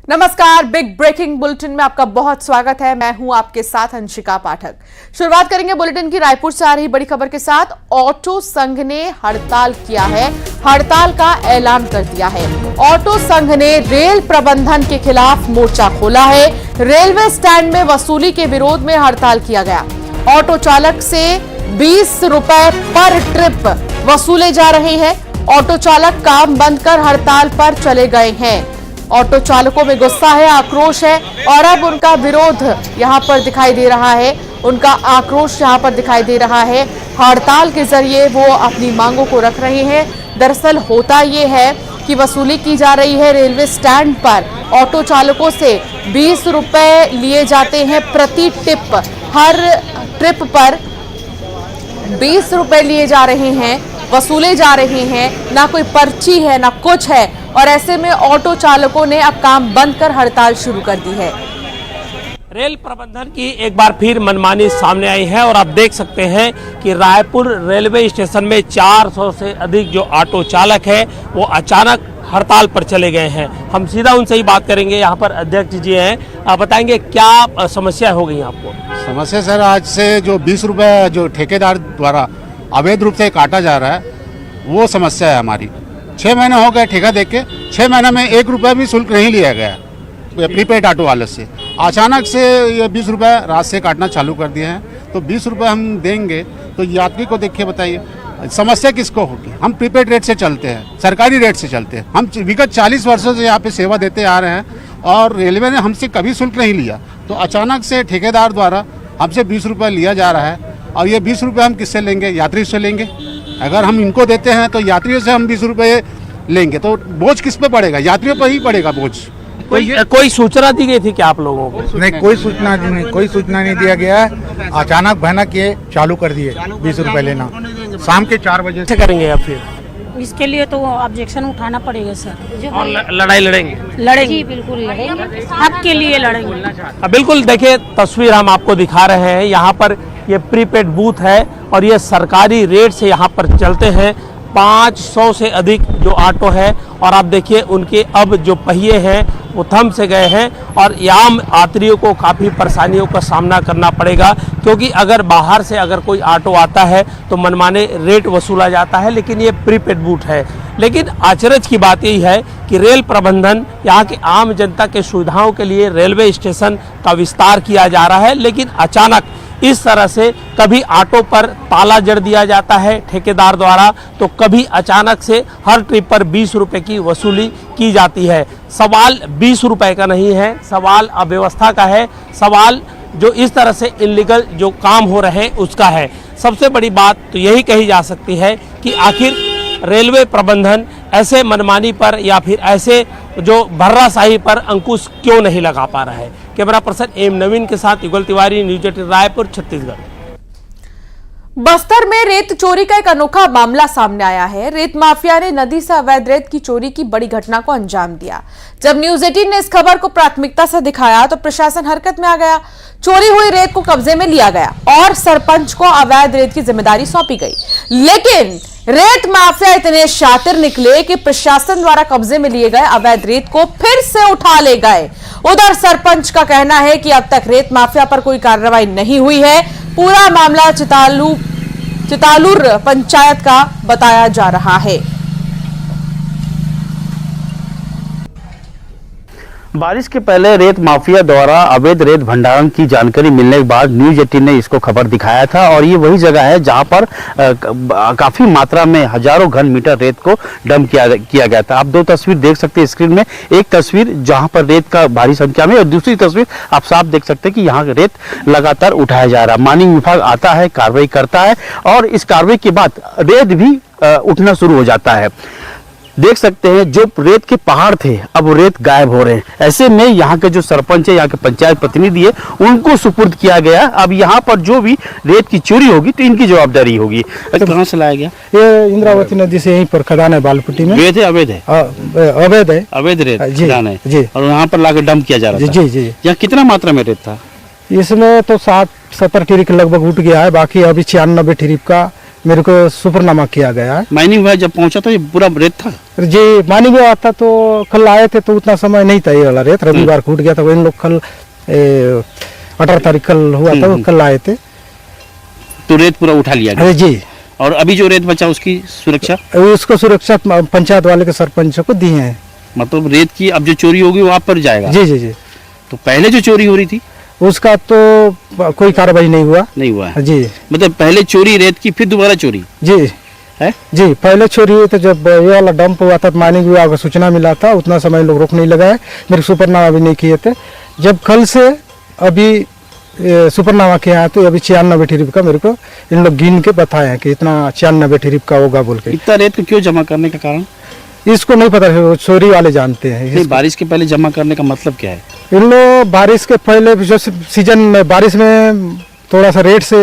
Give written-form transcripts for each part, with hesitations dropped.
नमस्कार, big breaking bulletin में आपका बहुत स्वागत है। मैं हूं आपके साथ अंशिका पाठक। शुरुआत करेंगे बुलेटिन की रायपुर से आ रही बड़ी खबर के साथ। ऑटो संघ ने हड़ताल किया है, हड़ताल का ऐलान कर दिया है। ऑटो संघ ने रेल प्रबंधन के खिलाफ मोर्चा खोला है। रेलवे स्टैंड में वसूली के विरोध में हड़ताल किया गया। ऑटो चालक से 20 रुपए पर ट्रिप वसूले जा रहे हैं। ऑटो चालक काम बंद कर हड़ताल पर चले गए हैं। ऑटो चालकों में गुस्सा है, आक्रोश है और अब उनका विरोध यहां पर दिखाई दे रहा है, उनका आक्रोश यहां पर दिखाई दे रहा है। हड़ताल के जरिए वो अपनी मांगों को रख रहे हैं। दरअसल होता ये है कि वसूली की जा रही है रेलवे स्टैंड पर। ऑटो चालकों से 20 रुपए लिए जाते हैं प्रति टिप। हर ट्रिप पर 20 रुपए लिए जा रहे हैं, वसूले जा रहे हैं। ना कोई पर्ची है, ना कुछ है और ऐसे में ऑटो चालकों ने अब काम बंद कर हड़ताल शुरू कर दी है। रेल प्रबंधन की एक बार फिर मनमानी सामने आई है और आप देख सकते हैं कि रायपुर रेलवे स्टेशन में 400 से अधिक जो ऑटो चालक है वो अचानक हड़ताल पर चले गए हैं। हम सीधा उनसे ही बात करेंगे। यहाँ पर अध्यक्ष जी हैं, आप बताएंगे क्या समस्या हो गई आपको? समस्या सर, आज से जो 20 रुपये जो ठेकेदार द्वारा अवैध रूप से काटा जा रहा है वो समस्या है हमारी। 6 महीने हो गए ठेका देख के, 6 महीने में 1 रुपया भी शुल्क नहीं लिया गया प्रीपेड ऑटो वाले से। अचानक से ये 20 रुपये रात से काटना चालू कर दिए हैं। तो 20 रुपये हम देंगे तो यात्री को देखिए, बताइए समस्या किसको होगी? हम प्रीपेड रेट से चलते हैं, सरकारी रेट से चलते हैं। हम विगत 40 वर्षों से यहाँ पे सेवा देते आ रहे हैं और रेलवे ने हमसे कभी शुल्क नहीं लिया। तो अचानक से ठेकेदार द्वारा हमसे 20 रुपये लिया जा रहा है और ये 20 रुपये हम किससे लेंगे? यात्री से लेंगे। अगर हम इनको देते हैं तो यात्रियों से हम 20 रुपये लेंगे तो बोझ किस पे पड़ेगा? यात्रियों पर ही पड़ेगा बोझ। कोई सूचना दी गई थी क्या आप लोगों को? नहीं, कोई सूचना नहीं दिया गया है। अचानक भयानक ये चालू कर दिए 20 रुपए लेना शाम के 4 बजे से करेंगे या फिर इसके लिए तो ऑब्जेक्शन उठाना पड़ेगा सर। और लड़ाई लड़ेंगे? बिल्कुल लड़ेंगे, हक के लिए लड़ेंगे। बिल्कुल, देखिए तस्वीर हम आपको दिखा रहे हैं। यहाँ पर ये प्रीपेड बूथ है और ये सरकारी रेट से यहाँ पर चलते हैं। 500 से अधिक जो ऑटो है और आप देखिए उनके अब जो पहिए हैं वो थम से गए हैं और आम यात्रियों को काफ़ी परेशानियों का सामना करना पड़ेगा, क्योंकि अगर बाहर से अगर कोई ऑटो आता है तो मनमाने रेट वसूला जाता है, लेकिन ये प्रीपेड बूथ है। लेकिन आश्चर्य की बात यही है कि रेल प्रबंधन यहाँ के आम जनता के सुविधाओं के लिए रेलवे स्टेशन का विस्तार किया जा रहा है, लेकिन अचानक इस तरह से कभी ऑटो पर ताला जड़ दिया जाता है ठेकेदार द्वारा, तो कभी अचानक से हर ट्रिप पर 20 रुपए की वसूली की जाती है। सवाल 20 रुपए का नहीं है, सवाल अव्यवस्था का है, सवाल जो इस तरह से इलीगल जो काम हो रहे हैं उसका है। सबसे बड़ी बात तो यही कही जा सकती है कि आखिर रेलवे प्रबंधन ऐसे मनमानी पर या फिर ऐसे जो भर्राशाही पर अंकुश क्यों नहीं लगा पा रहा है। कैमरा पर्सन एम नवीन के साथ युगल तिवारी, न्यूज 18 रायपुर, छत्तीसगढ़। बस्तर में रेत चोरी का एक अनोखा मामला सामने आया है। रेत माफिया ने नदी से अवैध रेत की चोरी की बड़ी घटना को अंजाम दिया। जब न्यूज 18 ने इस खबर को प्राथमिकता से दिखाया तो प्रशासन हरकत में आ गया। चोरी हुई रेत को कब्जे में लिया गया और सरपंच को अवैध रेत की जिम्मेदारी सौंपी गई। लेकिन रेत माफिया इतने शातिर निकले कि प्रशासन द्वारा कब्जे में लिए गए अवैध रेत को फिर से उठा ले गए। उधर सरपंच का कहना है कि अब तक रेत माफिया पर कोई कार्रवाई नहीं हुई है। पूरा मामला चितालूर पंचायत का बताया जा रहा है। बारिश के पहले रेत माफिया द्वारा अवैध रेत भंडारण की जानकारी मिलने के बाद न्यूज 18 ने इसको खबर दिखाया था और ये वही जगह है जहां पर काफी मात्रा में हजारों घन मीटर रेत को डंप किया गया था। आप दो तस्वीर देख सकते हैं स्क्रीन में, एक तस्वीर जहां पर रेत का भारी संख्या में और दूसरी तस्वीर आप साफ देख सकते हैं कि यहाँ रेत लगातार उठाया जा रहा है। माइनिंग विभाग आता है, कार्रवाई करता है और इस कार्रवाई के बाद रेत भी उठना शुरू हो जाता है। देख सकते हैं जो रेत के पहाड़ थे अब वो रेत गायब हो रहे हैं। ऐसे में यहाँ के जो सरपंच है, यहाँ के पंचायत प्रतिनिधि है, उनको सुपुर्द किया गया। अब यहाँ पर जो भी रेत की चोरी होगी तो इनकी जवाबदारी होगी। कहाँ से लाया गया? ये इंद्रावती नदी से यहीं पर खदान है बालपट्टी में। अवैध है? अवैध है, अवैध है, अवैध रेत खदान है जी। और यहाँ पर लाकर डंप किया जा रहा था। जी जी। यहाँ कितना मात्रा में रेत था? इसमें तो 60-70 ट्रिप लगभग उठ गया है। बाकी अभी 96 ट्रिप का मेरे को सुपरनामा किया गया है। माइनिंग विभाग जब पहुंचा तो ये पूरा रेत था। जी मानी गया था, तो कल आए थे तो उतना समय नहीं था ये वाला रेत, रविवार को उठ गया था। वो इन लोग कल 18 तारीख कल हुआ था, वो कल आए थे तो रेत पूरा उठा लिया गया। अरे जी, और अभी जो रेत बचा उसकी सुरक्षा, उसको सुरक्षा पंचायत वाले के सरपंच को दी है। मतलब रेत की अब जो चोरी होगी वो आप पर जाएगा। जी जी जी। तो पहले जो चोरी हो रही थी उसका तो कोई कार्रवाई नहीं हुआ। नहीं हुआ है जी। मतलब पहले चोरी रेत की, फिर दोबारा चोरी जी है। जी, पहले चोरी हुई तो जब ये वाला डंप हुआ था, माइनिंग विभाग को सूचना मिला था, उतना समय लोग रोक नहीं लगाए, मेरे सुपरनामा भी नहीं किए थे। जब कल से अभी सुपरनामा किया है तो अभी 96 ट्रिप का मेरे को इन लोग गिन के बताए हैं कि इतना 96 ट्रिप का होगा बोल के। इतना रेत को क्यों जमा करने का कारण इसको नहीं पता है, वो चोरी वाले जानते हैं। नहीं, बारिश के पहले जमा करने का मतलब क्या है? इन लोग बारिश के पहले जो सीजन में बारिश में थोड़ा सा रेट से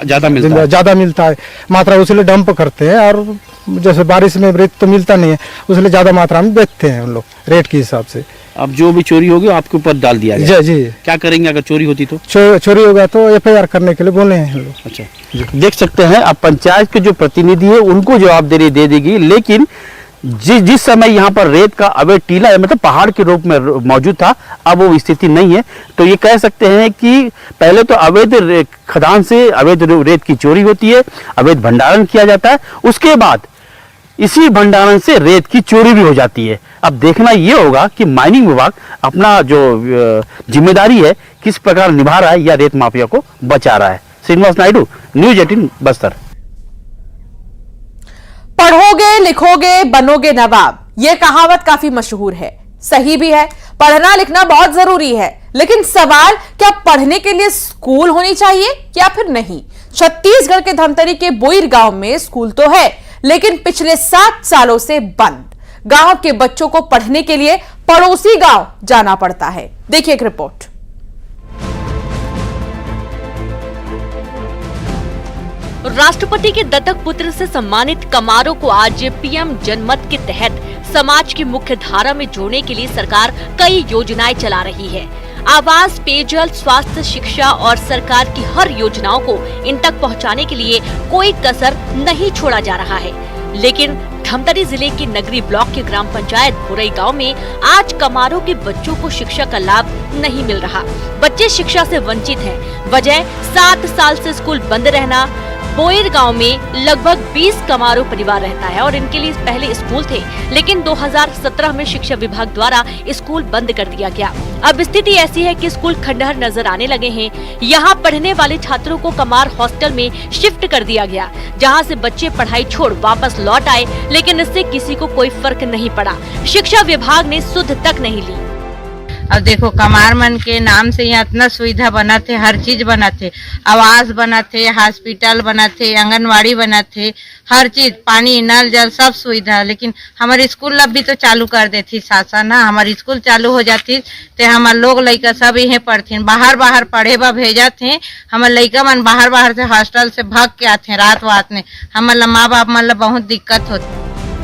ज्यादा मिलता है मात्रा, उसलिए डंप करते हैं। और जैसे बारिश में रेट तो मिलता नहीं है, उसलिए ज्यादा मात्रा में बेचते हैं उन लोग रेट के हिसाब से। अब जो भी चोरी होगी आपके ऊपर डाल दिया गया। जी। क्या करेंगे अगर चोरी होती तो? चोरी होगा तो FIR करने के लिए बोले हैं लोग। अच्छा, देख सकते हैं अब पंचायत के जो प्रतिनिधि है उनको जवाबदेही दे देगी, लेकिन जिस समय यहाँ पर रेत का अवैध टीला है, मतलब पहाड़ के रूप में मौजूद था, अब वो स्थिति नहीं है। तो ये कह सकते हैं कि पहले तो अवैध खदान से अवैध रेत की चोरी होती है, अवैध भंडारण किया जाता है, उसके बाद इसी भंडारण से रेत की चोरी भी हो जाती है। अब देखना ये होगा कि माइनिंग विभाग अपना जो जिम्मेदारी है किस प्रकार निभा रहा है या रेत माफिया को बचा रहा है। श्रीनिवास नायडू, न्यूज़ 18 बस्तर। पढ़ोगे लिखोगे बनोगे नवाब, यह कहावत काफी मशहूर है, सही भी है। पढ़ना लिखना बहुत जरूरी है, लेकिन सवाल क्या पढ़ने के लिए स्कूल होनी चाहिए या फिर नहीं। छत्तीसगढ़ के धमतरी के बोईर गांव में स्कूल तो है, लेकिन पिछले 7 सालों से बंद। गांव के बच्चों को पढ़ने के लिए पड़ोसी गांव जाना पड़ता है। देखिए एक रिपोर्ट। राष्ट्रपति के दत्तक पुत्र से सम्मानित कमारों को आज PM जनमत के तहत समाज की मुख्य धारा में जोड़ने के लिए सरकार कई योजनाएं चला रही है। आवास, पेयजल, स्वास्थ्य, शिक्षा और सरकार की हर योजनाओं को इन तक पहुंचाने के लिए कोई कसर नहीं छोड़ा जा रहा है। लेकिन धमतरी जिले के नगरी ब्लॉक के ग्राम पंचायत भोरई गांव में आज कमारों के बच्चों को शिक्षा का लाभ नहीं मिल रहा। बच्चे शिक्षा से वंचित हैं। वजह 7 साल से स्कूल बंद रहना। बोईर गांव में लगभग 20 कमारों परिवार रहता है और इनके लिए पहले स्कूल थे, लेकिन 2017 में शिक्षा विभाग द्वारा स्कूल बंद कर दिया गया। अब स्थिति ऐसी है कि स्कूल खंडहर नजर आने लगे हैं। यहाँ पढ़ने वाले छात्रों को कमार हॉस्टल में शिफ्ट कर दिया गया, जहाँ से बच्चे पढ़ाई छोड़ वापस लौट आए, लेकिन इससे किसी को कोई फर्क नहीं पड़ा। शिक्षा विभाग ने सुध तक नहीं ली। अब देखो कमार मन के नाम से यहाँ इतना सुविधा बना थे, हर चीज बना थे, आवास बना थे, हॉस्पिटल बना थे, आंगनवाड़ी बना थे, हर चीज, पानी, नल, जल, सब सुविधा। लेकिन हमारे स्कूल अब भी तो चालू कर देती शासन ना, हमारी स्कूल चालू हो जाती तो हमारे लोग लड़का सब यहीं पढ़ते, बाहर पढ़े बा भेजा थे। हमारे लड़का मन बाहर से हॉस्टल से भाग के आते रात वात में, हमारे माँ बाप मन बहुत दिक्कत होती।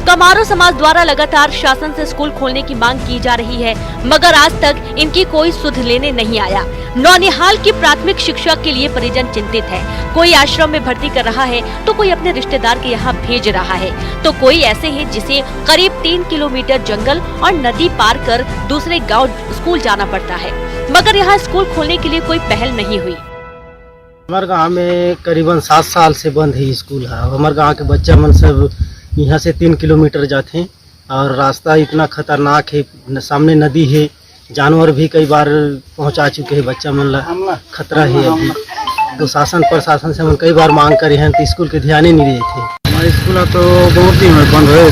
कमारो समाज द्वारा लगातार शासन से स्कूल खोलने की मांग की जा रही है, मगर आज तक इनकी कोई सुध लेने नहीं आया। नौनिहाल की प्राथमिक शिक्षा के लिए परिजन चिंतित है। कोई आश्रम में भर्ती कर रहा है तो कोई अपने रिश्तेदार के यहाँ भेज रहा है, तो कोई ऐसे हैं जिसे करीब 3 किलोमीटर जंगल और नदी पार कर दूसरे गाँव स्कूल जाना पड़ता है, मगर यहाँ स्कूल खोलने के लिए कोई पहल नहीं हुई। हमारे गाँव में करीबन 7 साल से बंद है स्कूल है। हमारे गाँव के बच्चा मन सब यहाँ से 3 किलोमीटर जाते हैं और रास्ता इतना खतरनाक है, सामने नदी है, जानवर भी कई बार पहुँचा चुके हैं, बच्चा मन ला खतरा है अभी। तो शासन प्रशासन से हम कई बार मांग करे हैं तो स्कूल के ध्यान ही नहीं देते। हमारे स्कूल तो बहुत दिन में बंद है,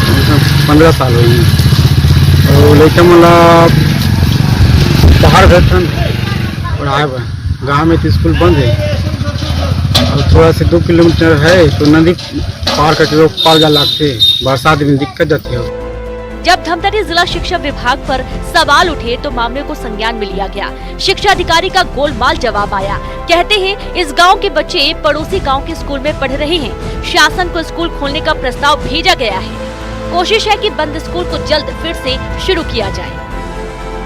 15 साल हुई। और लड़का मला बाहर बैठन पढ़ाए गाँव में तो स्कूल बंद है और थोड़ा से 2 किलोमीटर है तो नदी पार करके लोग पार जा लगते, बरसात में दिक्कत जाती है। जब धमतरी जिला शिक्षा विभाग पर सवाल उठे तो मामले को संज्ञान में लिया गया। शिक्षा अधिकारी का गोलमाल जवाब आया। कहते हैं इस गांव के बच्चे पड़ोसी गांव के स्कूल में पढ़ रहे हैं। शासन को स्कूल खोलने का प्रस्ताव भेजा गया है। कोशिश है कि बंद स्कूल को जल्द फिर से शुरू किया जाए।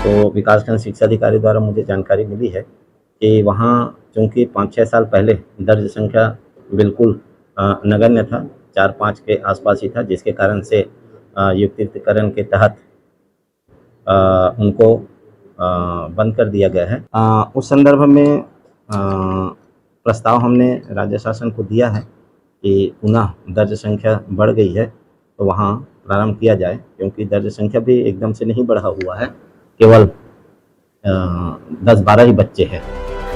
तो विकासखंड शिक्षा अधिकारी द्वारा मुझे जानकारी मिली है कि वहाँ चूँकि 5-6 साल पहले दर्ज संख्या बिल्कुल नगण्य था, 4-5 के आसपास ही था, जिसके कारण से युक्तिकरण के तहत उनको बंद कर दिया गया है। उस संदर्भ में प्रस्ताव हमने राज्य शासन को दिया है कि पुनः दर्ज संख्या बढ़ गई है तो वहाँ प्रारंभ किया जाए, क्योंकि दर्ज संख्या भी एकदम से नहीं बढ़ा हुआ है, केवल 10-12 ही बच्चे हैं।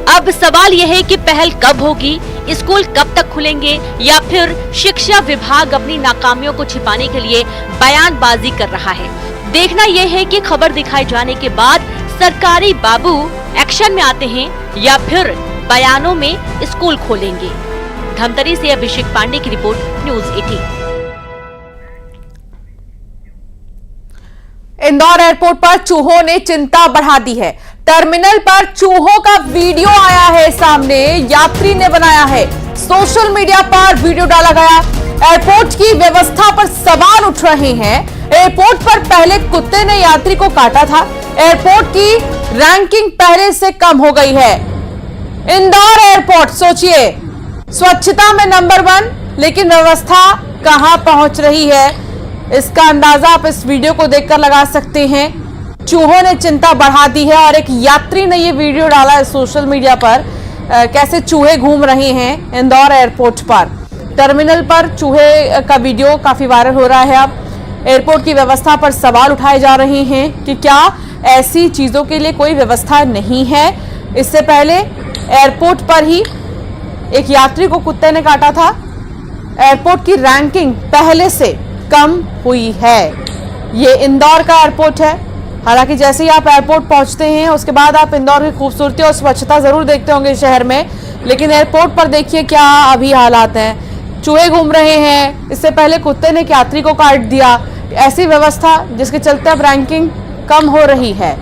अब सवाल यह है कि पहल कब होगी, स्कूल कब तक खुलेंगे, या फिर शिक्षा विभाग अपनी नाकामियों को छिपाने के लिए बयानबाजी कर रहा है। देखना यह है कि खबर दिखाए जाने के बाद सरकारी बाबू एक्शन में आते हैं या फिर बयानों में स्कूल खोलेंगे। धमतरी से अभिषेक पांडे की रिपोर्ट, न्यूज़ 18। इंदौर एयरपोर्ट पर चूहों ने चिंता बढ़ा दी है। टर्मिनल पर चूहों का वीडियो आया है सामने, यात्री ने बनाया है, सोशल मीडिया पर वीडियो डाला गया। एयरपोर्ट की व्यवस्था पर सवाल उठ रहे हैं। एयरपोर्ट पर पहले कुत्ते ने यात्री को काटा था। एयरपोर्ट की रैंकिंग पहले से कम हो गई है। इंदौर एयरपोर्ट, सोचिए, स्वच्छता में नंबर 1, लेकिन व्यवस्था कहां पहुंच रही है, इसका अंदाजा आप इस वीडियो को देखकर लगा सकते हैं। चूहों ने चिंता बढ़ा दी है और एक यात्री ने ये वीडियो डाला है सोशल मीडिया पर, कैसे चूहे घूम रहे हैं इंदौर एयरपोर्ट पर। टर्मिनल पर चूहे का वीडियो काफी वायरल हो रहा है। अब एयरपोर्ट की व्यवस्था पर सवाल उठाए जा रहे हैं कि क्या ऐसी चीजों के लिए कोई व्यवस्था नहीं है। इससे पहले एयरपोर्ट पर ही एक यात्री को कुत्ते ने काटा था। एयरपोर्ट की रैंकिंग पहले से कम हुई है। ये इंदौर का एयरपोर्ट है। हालांकि जैसे ही आप एयरपोर्ट पहुंचते हैं उसके बाद आप इंदौर की खूबसूरती और स्वच्छता जरूर देखते होंगे शहर में, लेकिन एयरपोर्ट पर देखिए क्या अभी हालात हैं। चूहे घूम रहे हैं, इससे पहले कुत्ते ने एक यात्री को काट दिया। ऐसी व्यवस्था जिसके चलते अब रैंकिंग कम हो रही है।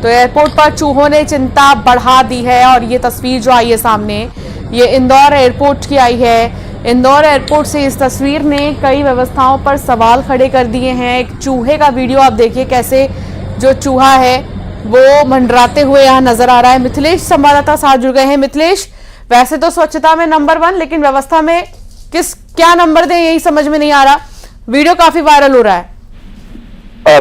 तो एयरपोर्ट पर चूहों ने चिंता बढ़ा दी है और ये तस्वीर जो आई है सामने, ये इंदौर एयरपोर्ट की आई है। इंदौर एयरपोर्ट से इस तस्वीर ने कई व्यवस्थाओं पर सवाल खड़े कर दिए हैं। एक चूहे का वीडियो आप देखिए, कैसे जो चूहा है वो मंडराते हुए यहाँ नजर आ रहा है। मिथिलेश संवाददाता साथ जुड़ गए हैं। मिथिलेश, वैसे तो स्वच्छता में नंबर 1, लेकिन व्यवस्था में क्या नंबर दें यही समझ में नहीं आ रहा। वीडियो काफी वायरल हो रहा है।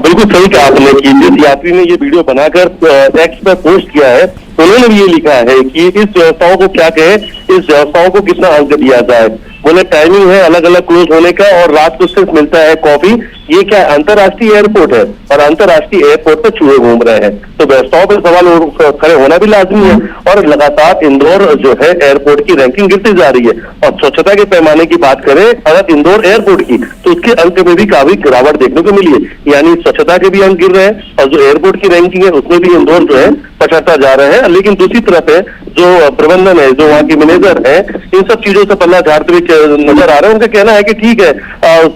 बिल्कुल सही कहा आपने कि जिस यात्री ने ये वीडियो बनाकर एक्स पर पोस्ट किया है, उन्होंने भी ये लिखा है कि इस व्यवस्थाओं को क्या कहे, इस व्यवस्थाओं को कितना अंक दिया जाए। बोले टाइमिंग है अलग अलग क्लोज होने का और रात को सिर्फ मिलता है कॉफी। ये क्या अंतर्राष्ट्रीय एयरपोर्ट है और अंतर्राष्ट्रीय एयरपोर्ट पर चूहे घूम रहे हैं, तो व्यवस्थाओं पर सवाल खड़े होना भी लाजमी है। और लगातार इंदौर जो है एयरपोर्ट की रैंकिंग गिरती जा रही है। और स्वच्छता के पैमाने की बात करें अगर इंदौर एयरपोर्ट की, तो उसके अंक में भी काफी गिरावट देखने को मिली है। यानी स्वच्छता के भी अंक गिर रहे हैं और जो एयरपोर्ट की रैंकिंग है उसमें भी इंदौर जो है पछड़ता जा रहे हैं। लेकिन दूसरी तरफ है जो प्रबंधन है, जो वहाँ के मैनेजर है, इन सब चीजों से पल्ला झाड़ते हुए नजर आ रहे हैं। उनका कहना है कि ठीक है,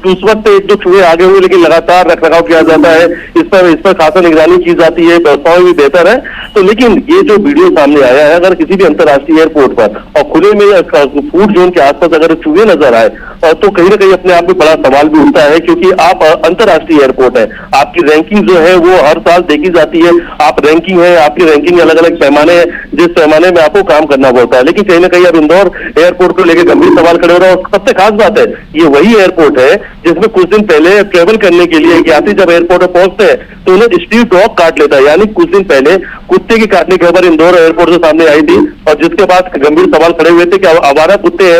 उस वक्त एक दो चूहे आगे हुए, लेकिन लगातार रखरखाव किया जाता है, इस पर खासा निगरानी की जाती है, व्यवस्थाएं भी बेहतर है। तो लेकिन ये जो वीडियो सामने आया है, अगर किसी भी अंतर्राष्ट्रीय एयरपोर्ट पर और खुले में फूड जोन के आसपास अगर चूहे नजर आए तो कहीं ना कहीं अपने आप में बड़ा सवाल भी उठता है, क्योंकि आप अंतर्राष्ट्रीय एयरपोर्ट है, आपकी रैंकिंग जो है वो हर साल देखी जाती है। आप रैंकिंग है, आपकी रैंकिंग अलग अलग पैमाने है, जिस पैमाने में आपको काम करना पड़ता है। लेकिन कहीं ना कहीं अब इंदौर एयरपोर्ट को लेकर गंभीर सवाल खड़े हो रहा है। और सबसे खास बात है, ये वही एयरपोर्ट है जिसमें कुछ दिन पहले ट्रेवल करने के लिए यात्री जब एयरपोर्ट पर पहुंचते हैं तो उन्हें स्ट्रीट डॉग काट लेता है। यानी कुछ दिन पहले कुत्ते की काटने की खबर इंदौर एयरपोर्ट से सामने आई थी और जिसके बाद गंभीर सवाल खड़े हुए थे कि आवारा कुत्ते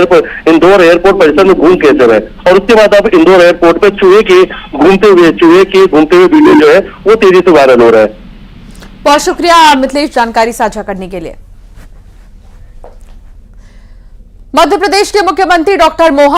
इंदौर एयरपोर्ट परिसर में घूम कैसे रहे। और उसके बाद अब इंदौर एयरपोर्ट पर चूहे के घूमते हुए वीडियो जो है वो तेजी से वायरल हो रहा है। बहुत शुक्रिया मिथिलेश जानकारी साझा करने के लिए। मध्य प्रदेश के मुख्यमंत्री डॉक्टर मोहन